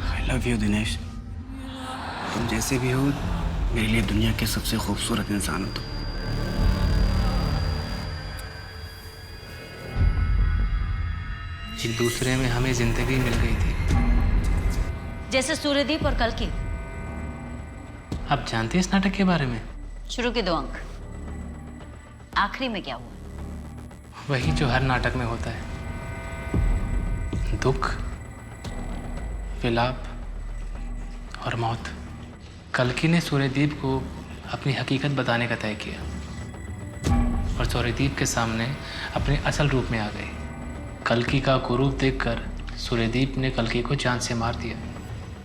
Speaker 1: I love you Dinesh. तुम जैसे भी हो मेरे लिए दुनिया के सबसे खूबसूरत इंसान हो तुम।
Speaker 7: एक दूसरे में हमें जिंदगी मिल गई थी,
Speaker 3: जैसे सूर्यदीप और कल्कि।
Speaker 7: आप जानते हैं इस नाटक के बारे में?
Speaker 3: शुरू के 2 अंक, आखिरी में क्या हुआ?
Speaker 7: वही जो हर नाटक में होता है, दुख, विलाप और मौत। कल्कि ने सूर्यदीप को अपनी हकीकत बताने का तय किया और सूर्यदीप के सामने अपने असल रूप में आ गई। कल्कि का कुरूप देखकर सूर्यदीप ने कल्कि को जान से मार दिया।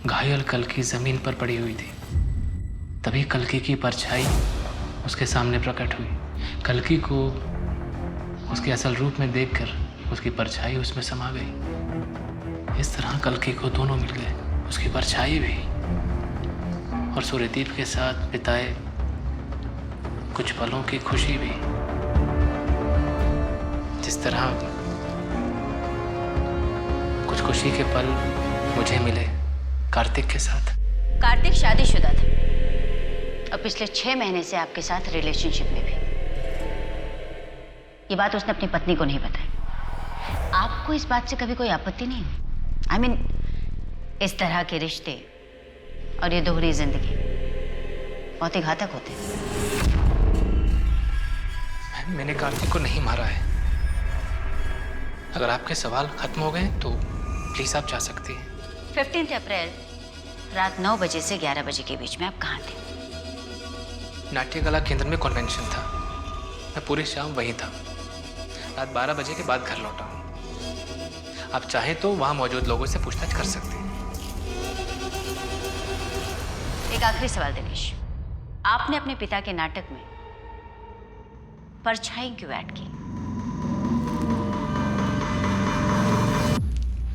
Speaker 7: घायल कल्कि जमीन पर पड़ी हुई थी। तभी कल्कि की परछाई उसके सामने प्रकट हुई। कल्कि को उसके असल रूप में देखकर उसकी परछाई उसमें समा गई। इस तरह कल्कि को दोनों मिल गए, उसकी परछाई भी और सूर्यदीप के साथ बिताए कुछ पलों की खुशी भी। जिस तरह कुछ खुशी के पल मुझे मिले कार्तिक के साथ।
Speaker 3: कार्तिक शादीशुदा था और पिछले 6 महीने से आपके साथ रिलेशनशिप में भी। ये बात उसने अपनी पत्नी को नहीं बताई। आपको इस बात से कभी कोई आपत्ति नहीं? I mean, इस तरह के रिश्ते और ये दोहरी जिंदगी बहुत ही घातक होते हैं।
Speaker 7: मैंने कार्तिक को नहीं मारा है। अगर आपके सवाल खत्म हो गए तो प्लीज़ आप जा सकती हैं।
Speaker 3: 15 अप्रैल रात 9 बजे से 11 बजे के बीच में आप कहाँ थे?
Speaker 7: नाट्य कला केंद्र में कन्वेंशन था। मैं पूरी शाम वहीं था। रात 12 बजे के बाद घर लौटा हूँ। आप चाहें तो वहाँ मौजूद लोगों से पूछताछ कर सकते हैं।
Speaker 3: एक आखिरी सवाल दिनेश, आपने अपने पिता के नाटक में परछाई क्यों ऐड की?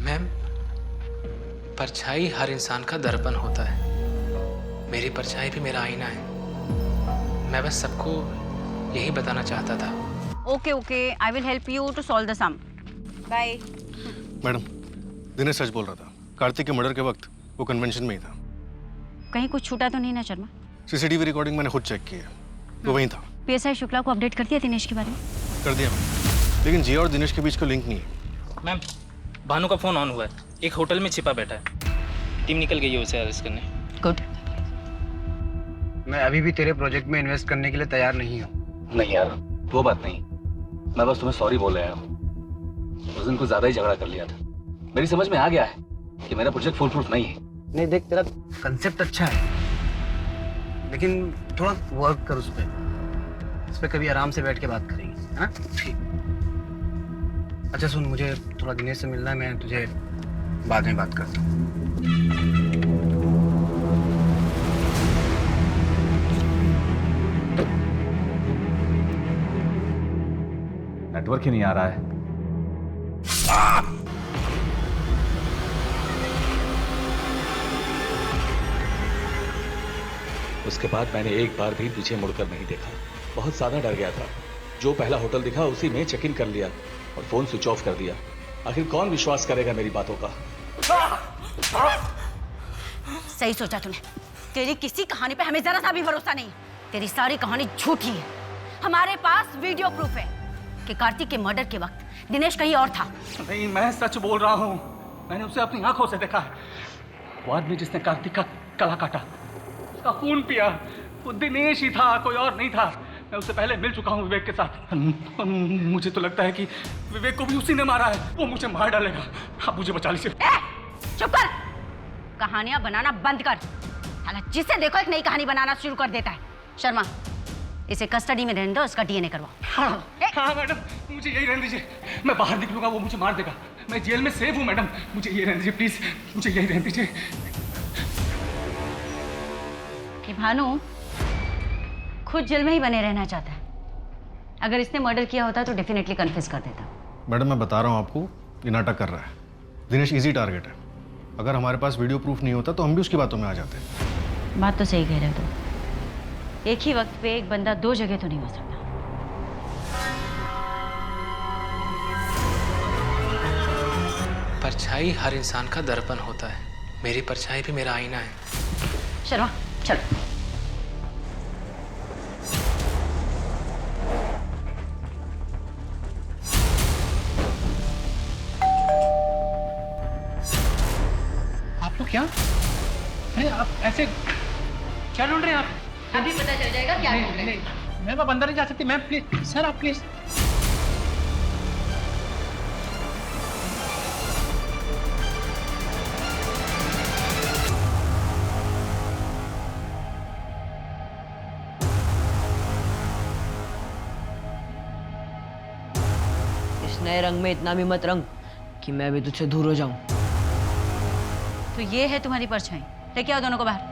Speaker 7: मैम, परछाई हर इंसान का दर्पण होता है। मेरी परछाई भी मेरा आईना है। मैं बस सबको यही बताना चाहता था।
Speaker 3: Okay, I will help you to solve the sum. Bye.
Speaker 10: Madam, Dinesh सच बोल रहा था। कार्तिक के मर्डर के वक्त वो कन्वेंशन में ही था।
Speaker 3: कहीं कुछ छूटा तो नहीं ना शर्मा?
Speaker 10: सीसीटीवी रिकॉर्डिंग मैंने खुद चेक की है, वो वहीं था।
Speaker 3: पीएसआई शुक्ला को अपडेट कर दिया दिनेश के बारे में?
Speaker 10: कर दिया मैम, लेकिन जिया और दिनेश के बीच का लिंक नहीं है।
Speaker 12: मैम, भानु का फोन ऑन हुआ है। एक होटल में छिपा बैठा है। टीम निकल गई है उसे अरेस्ट करने।
Speaker 3: गुड।
Speaker 1: मैं अभी भी तेरे प्रोजेक्ट में इन्वेस्ट करने के लिए तैयार नहीं हूँ।
Speaker 20: नहीं यार, वो बात नहीं। मैं बस तुम्हें सॉरी बोल रहा हूँ। उस दिन कुछ ज्यादा ही झगड़ा कर लिया था। मेरी समझ में आ गया है कि मेरा प्रोजेक्ट फुल प्रूफ नहीं है।
Speaker 1: नहीं देख, तेरा कंसेप्ट अच्छा है, लेकिन थोड़ा वर्क कर उस पर कभी आराम से बैठ के बात करेंगे, हाँ? ठीक। अच्छा सुन, मुझे थोड़ा दिनेश से मिलना है, मैं तुझे बाद में बात करता हूँ।
Speaker 20: नेटवर्क ही नहीं आ रहा है। उसके बाद मैंने एक बार भी पीछे मुड़कर नहीं देखा। बहुत ज्यादा डर गया था। जो पहला होटल दिखा उसी में चेक इन कर लिया और फोन स्विच ऑफ कर दिया। आखिर कौन विश्वास करेगा मेरी बातों का?
Speaker 3: सही सोचा तूने। तेरी किसी कहानी पे हमें जरा सा भी भरोसा नहीं। तेरी सारी कहानी झूठी है। हमारे पास वीडियो प्रूफ है कि कार्तिक के मर्डर के वक्त दिनेश कहीं और था।
Speaker 4: नहीं, मैं सच बोल रहा हूँ। मैंने उसे अपनी आंखों से देखा है। वो आदमी जिसने कार्तिक का गला काटा, उसका खून पिया, वो दिनेश ही था, कोई और नहीं था। मैं उससे पहले मिल चुका हूँ विवेक के साथ। मुझे तो लगता है कि विवेक को भी उसी ने मारा है। वो मुझे मार डालेगा। आप मुझे बचा लीजिए।
Speaker 3: चुप कर। कहानियां बनाना बंद कर। साला जिसे देखो एक नई कहानी बनाना शुरू कर देता है। शर्मा, इसे कस्टडी में रहने दो, उसका डीएनए करवाओ।
Speaker 4: हाँ मैडम, मुझे यही रहने दीजिए। मैं बाहर निकलूंगा वो मुझे मार देगा। मैं जेल में सेफ हूँ मैडम, मुझे यही रहने दीजिए प्लीज। मुझे यही रहने दीजिए।
Speaker 3: कि भानु खुद जेल में ही बने रहना चाहता है। अगर इसने मर्डर किया होता तो डेफिनेटली कन्फेस कर देता।
Speaker 10: मैडम, मैं बता रहा हूँ आपको, ये नाटक कर रहा है। दिनेश इजी टारगेट है। अगर हमारे पास वीडियो प्रूफ नहीं होता तो हम भी उसकी बातों में आ जाते।
Speaker 3: बात तो सही कह रहे हो तुम। एक ही वक्त पे एक बंदा दो जगह तो नहीं हो सकता।
Speaker 7: परछाई हर इंसान का दर्पण होता है। मेरी परछाई भी मेरा आईना है।
Speaker 3: शर्मा, चलो।
Speaker 7: आप लोग क्या? अरे आप ऐसे क्या ढूंढ रहे हैं आप?
Speaker 3: अभी पता चल जाएगा क्या ढूंढ रहे हैं।
Speaker 7: मैम, आप अंदर नहीं जा सकती। मैम प्लीज, सर आप प्लीज।
Speaker 17: इस नए रंग में इतना भी मत रंग कि मैं भी तुझसे दूर हो जाऊं।
Speaker 3: तो ये है तुम्हारी परछाई। लेके आओ दोनों को बाहर।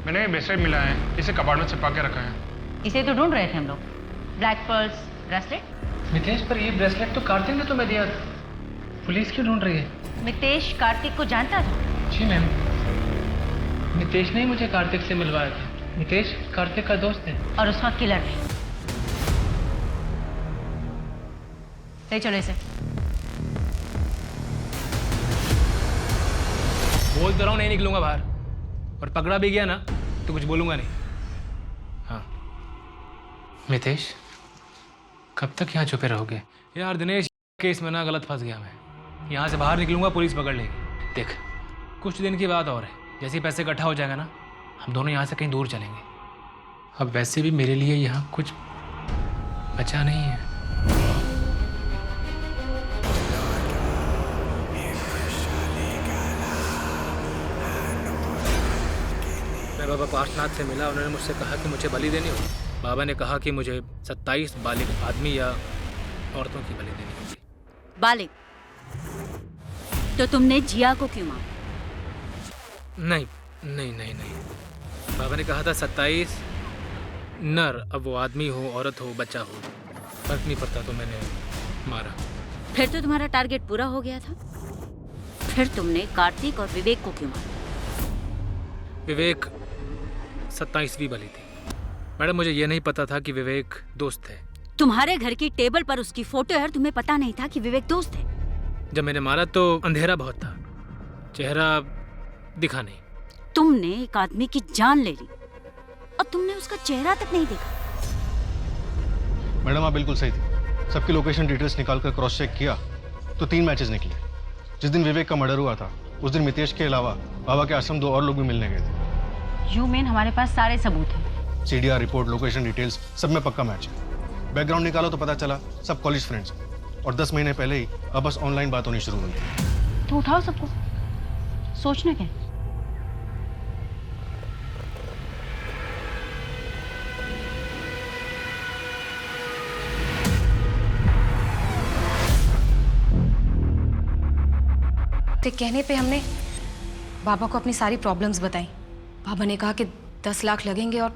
Speaker 14: मैंने ब्रेसलेट मिला है, इसे कबाड़ में छिपा के रखा है।
Speaker 3: इसे तो ढूंढ रहे थे हम लोग। Black pearls bracelet.
Speaker 7: मितेश, पर ये ब्रेसलेट तो कार्तिक ने तुम्हें दिया था। पुलिस क्यों ढूंढ रही है?
Speaker 3: मितेश कार्तिक को जानता था?
Speaker 7: जी मैम, मितेश ने ही मुझे कार्तिक से मिलवाया था। मितेश कार्तिक का दोस्त है
Speaker 3: और उसका किलर भी। ले चलो इसे।
Speaker 7: बोल तो रहा हूँ नहीं निकलूंगा बाहर, और पकड़ा भी गया ना तो कुछ बोलूंगा नहीं। हाँ मितेश, कब तक यहाँ छुपे रहोगे? यार दिनेश, केस में ना गलत फंस गया मैं। यहाँ से बाहर निकलूंगा पुलिस पकड़ लेगी। देख, कुछ दिन की बात और है, जैसे ही पैसे इकट्ठा हो जाएगा ना, हम दोनों यहाँ से कहीं दूर चलेंगे। अब वैसे भी मेरे लिए यहाँ कुछ बचा नहीं है। मैं बाबा पार्शनाथ से मिला, उन्होंने मुझसे कहा कि मुझे बलि देनी होगी। बाबा ने कहा कि मुझे 27 बालिग आदमी या औरतों की बलि देनी होगी।
Speaker 3: बालिग? तो तुमने जिया को क्यों मारा?
Speaker 7: नहीं नहीं नहीं नहीं, बाबा ने कहा था 27 नर, अब वो आदमी हो, औरत हो, बच्चा हो, फर्क नहीं पड़ता, तो मैंने मारा।
Speaker 3: फिर तो तुम्हारा टारगेट पूरा हो गया था। फिर तुमने कार्तिक और विवेक को क्यों मारा?
Speaker 7: विवेक 27वीं बलि थी। मैडम, मुझे ये नहीं पता था कि विवेक दोस्त है।
Speaker 3: तुम्हारे घर की टेबल पर उसकी फोटो है और तुम्हें पता नहीं था कि विवेक दोस्त है?
Speaker 7: जब मैंने मारा तो अंधेरा बहुत था, चेहरा दिखा नहीं।
Speaker 3: तुमने एक आदमी की जान ले ली और तुमने उसका चेहरा तक नहीं देखा।
Speaker 10: मैडम, आप बिल्कुल सही थी। सबकी लोकेशन डिटेल्स निकालकर क्रॉस चेक किया तो 3 मैचेस निकले। जिस दिन विवेक का मर्डर हुआ था उस दिन मितेश के अलावा बाबा के आश्रम 2 और लोग भी मिलने गए थे।
Speaker 3: यू मीन हमारे पास सारे सबूत हैं?
Speaker 10: CDR रिपोर्ट, लोकेशन डिटेल्स, सब में पक्का मैच है। बैकग्राउंड निकाला तो पता चला सब कॉलेज फ्रेंड्स हैं और 10 महीने पहले ही अब बस ऑनलाइन बात होनी शुरू हुई।
Speaker 3: तो उठाओ सबको, सोचना क्या?
Speaker 6: ते कहने पे हमने बाबा को अपनी सारी प्रॉब्लम्स बताई। बाबा ने कहा कि 10 लाख लगेंगे और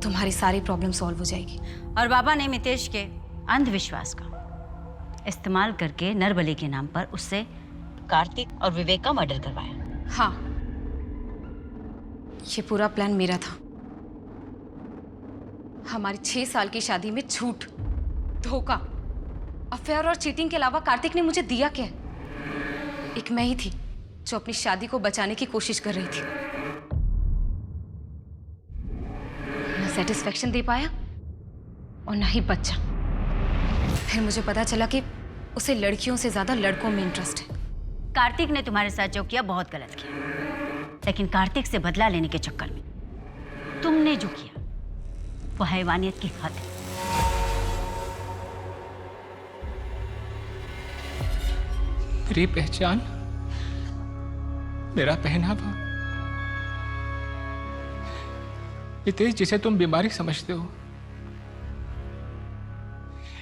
Speaker 6: तुम्हारी सारी प्रॉब्लम सॉल्व हो जाएगी।
Speaker 3: और बाबा ने मितेश के अंधविश्वास का इस्तेमाल करके नरबली के नाम पर उससे कार्तिक और विवेक का मर्डर करवाया।
Speaker 6: हाँ, ये पूरा प्लान मेरा था। हमारी 6 साल की शादी में झूठ, धोखा, अफेयर और चीटिंग के अलावा कार्तिक ने मुझे दिया क्या? एक मैं ही थी जो अपनी शादी को बचाने की कोशिश कर रही थी। ना सेटिस्फेक्शन दे पाया और ना ही बच्चा। फिर मुझे पता चला कि उसे लड़कियों से ज्यादा लड़कों में इंटरेस्ट है।
Speaker 3: कार्तिक ने तुम्हारे साथ जो किया बहुत गलत किया, लेकिन कार्तिक से बदला लेने के चक्कर में तुमने जो किया वो हैवानियत की हद है।
Speaker 7: मेरी पहचान, मेरा पहनावा, मितेश जिसे तुम बीमारी समझते हो,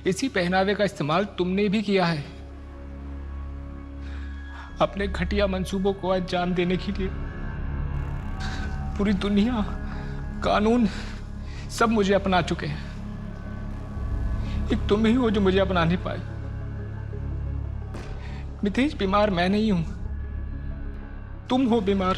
Speaker 7: इसी पहनावे का इस्तेमाल तुमने भी किया है अपने घटिया मंसूबों को अंजाम देने के लिए। पूरी दुनिया, कानून सब मुझे अपना चुके हैं, एक तुम ही हो जो मुझे अपना नहीं पाए। मितेश, बीमार मैं नहीं हूं, तुम हो बीमार।